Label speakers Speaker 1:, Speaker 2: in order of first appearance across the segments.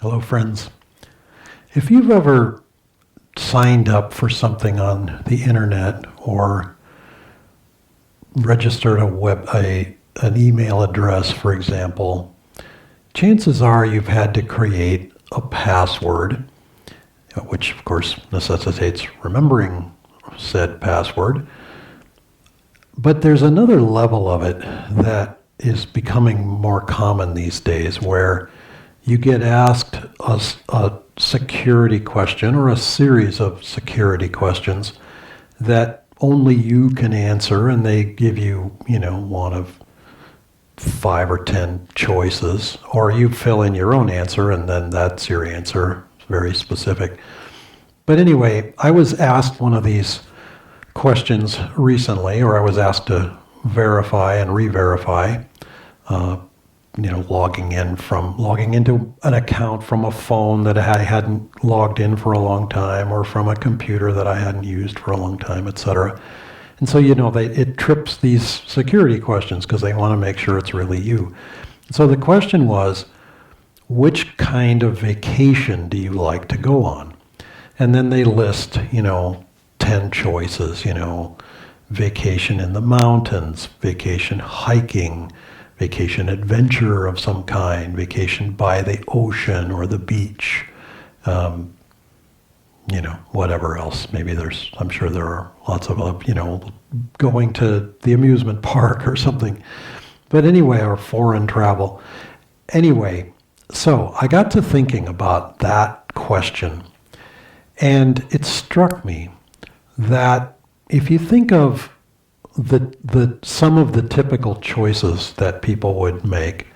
Speaker 1: Hello, friends. If you've ever signed up for something on the internet or registered an email address, for example, chances are you've had to create a password, which of course necessitates remembering said password. But there's another level of it that is becoming more common these days, where you get asked a security question or a series of security questions that only you can answer, and they give you, one of 5 or 10 choices, or you fill in your own answer and then that's your answer. It's very specific. But anyway, I was asked one of these questions recently, or I was asked to verify and re-verify, logging into an account from a phone that I hadn't logged in for a long time, or from a computer that I hadn't used for a long time, etc. And so, it trips these security questions because they want to make sure it's really you. So the question was, which kind of vacation do you like to go on? And then they list, 10 choices, vacation in the mountains, vacation hiking, vacation adventure of some kind, vacation by the ocean or the beach, whatever else. Maybe I'm sure there are lots of, going to the amusement park or something. But anyway, or foreign travel. Anyway, so I got to thinking about that question, and it struck me that if you think of some of the typical choices that people would make,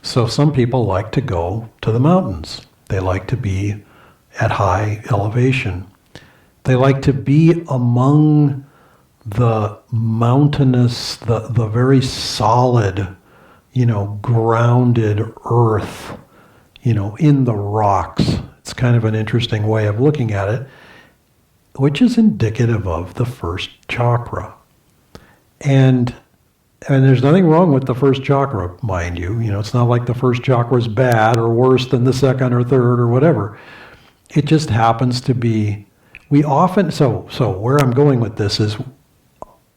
Speaker 1: so some people like to go to the mountains. They like to be at high elevation. They like to be among the mountainous, the very solid, grounded earth, in the rocks. It's kind of an interesting way of looking at it, which is indicative of the first chakra. And there's nothing wrong with the first chakra, mind you. It's not like the first chakra is bad or worse than the second or third or whatever. It just happens to be, so where I'm going with this is,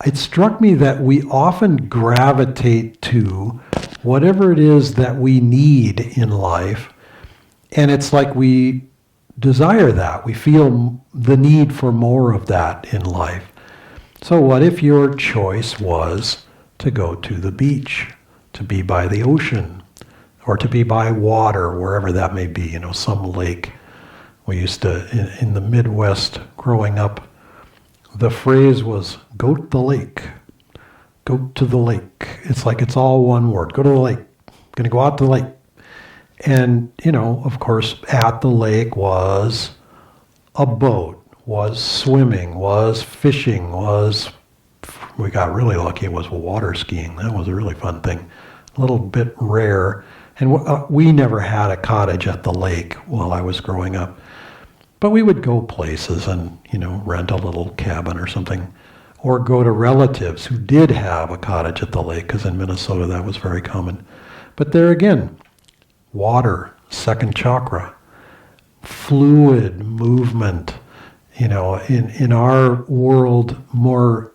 Speaker 1: it struck me that we often gravitate to whatever it is that we need in life, and it's like we desire that. We feel the need for more of that in life. So what if your choice was to go to the beach, to be by the ocean, or to be by water, wherever that may be, some lake. We used to, in the Midwest growing up, the phrase was, go to the lake. Go to the lake. It's like it's all one word. Go to the lake. Going to go out to the lake. And, of course, at the lake was a boat, was swimming, was fishing, we got really lucky, it was water skiing. That was a really fun thing. A little bit rare. And we never had a cottage at the lake while I was growing up. But we would go places and, rent a little cabin or something, or go to relatives who did have a cottage at the lake, because in Minnesota that was very common. But there again, water, second chakra, fluid movement. In our world, more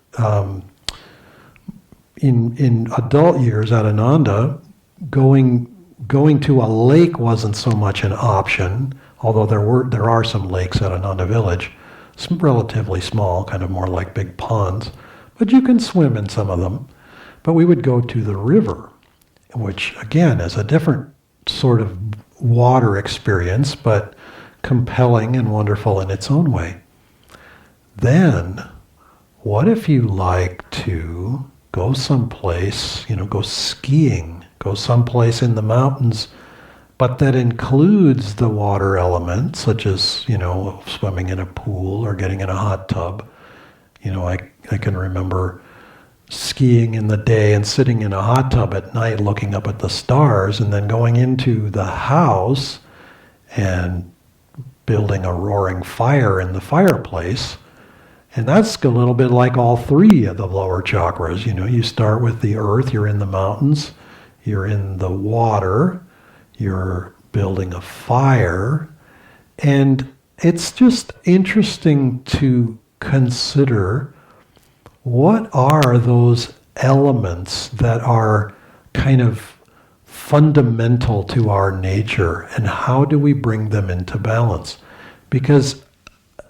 Speaker 1: in adult years at Ananda, going to a lake wasn't so much an option, although there are some lakes at Ananda Village, some relatively small, kind of more like big ponds, but you can swim in some of them. But we would go to the river, which again is a different sort of water experience, but compelling and wonderful in its own way. Then, what if you like to go someplace, go skiing, go someplace in the mountains, but that includes the water element, such as, swimming in a pool or getting in a hot tub. I can remember skiing in the day and sitting in a hot tub at night looking up at the stars, and then going into the house and building a roaring fire in the fireplace. And that's a little bit like all three of the lower chakras. You start with the earth, you're in the mountains, you're in the water, you're building a fire. And it's just interesting to consider what are those elements that are kind of fundamental to our nature, and how do we bring them into balance? Because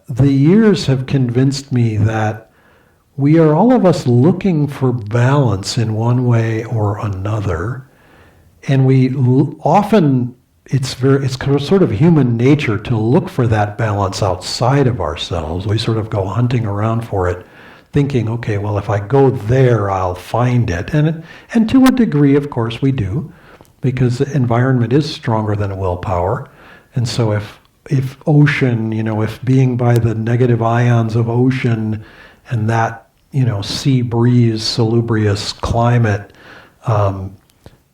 Speaker 1: the years have convinced me that we are, all of us, looking for balance in one way or another, and we often, it's sort of human nature to look for that balance outside of ourselves. We sort of go hunting around for it, thinking, okay, well, if I go there, I'll find it. And to a degree, of course, we do, because the environment is stronger than willpower. And so if ocean, if being by the negative ions of ocean and that, sea breeze, salubrious climate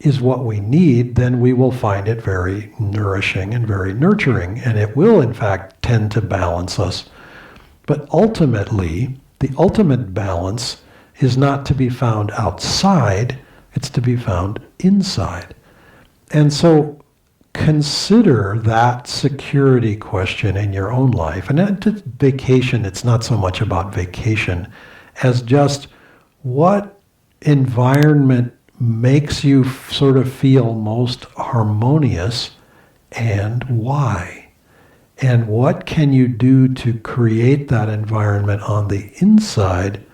Speaker 1: is what we need, then we will find it very nourishing and very nurturing, and it will, in fact, tend to balance us. But ultimately, the ultimate balance is not to be found outside, it's to be found inside. And so consider that security question in your own life. And at vacation, it's not so much about vacation as just what environment makes you sort of feel most harmonious and why. And what can you do to create that environment on the inside,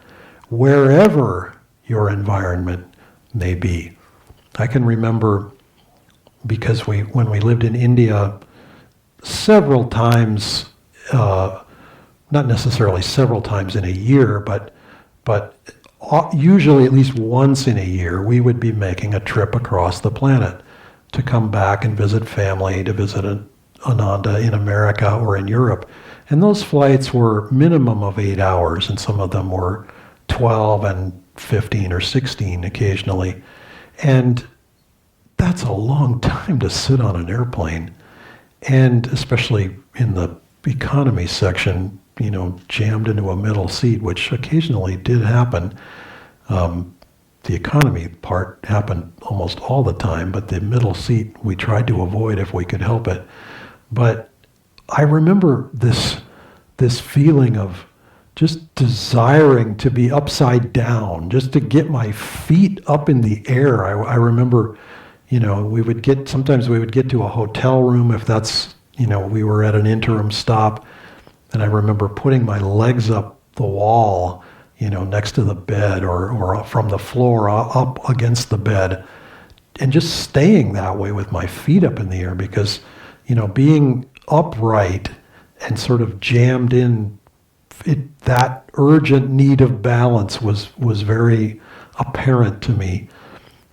Speaker 1: wherever your environment may be. I can remember, because when we lived in India, several times, not necessarily several times in a year, but usually at least once in a year, we would be making a trip across the planet to come back and visit family, to visit Ananda in America or in Europe. And those flights were minimum of 8 hours, and some of them were 12 and 15 or 16 occasionally. And that's a long time to sit on an airplane. And especially in the economy section, jammed into a middle seat, which occasionally did happen. The economy part happened almost all the time, but the middle seat we tried to avoid if we could help it. But I remember this feeling of just desiring to be upside down, just to get my feet up in the air. I remember, sometimes we would get to a hotel room if that's, we were at an interim stop, and I remember putting my legs up the wall, next to the bed or from the floor up against the bed, and just staying that way with my feet up in the air, because, being upright and sort of jammed in, that urgent need of balance was very apparent to me.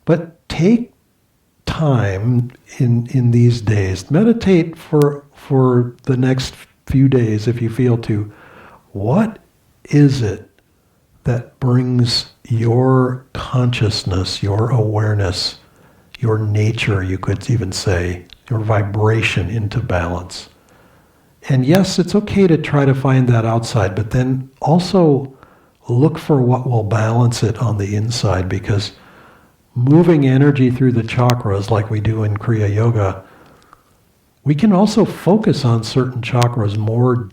Speaker 1: But take time in these days, meditate for the next few days if you feel to. What is it that brings your consciousness, your awareness, your nature, you could even say, your vibration into balance? And yes, it's okay to try to find that outside, but then also look for what will balance it on the inside, because moving energy through the chakras like we do in Kriya Yoga, we can also focus on certain chakras more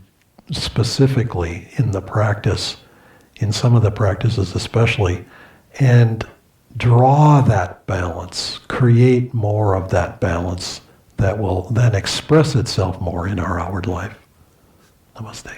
Speaker 1: specifically in the practice, in some of the practices especially, and draw that balance, create more of that balance that will then express itself more in our outward life. Namaste.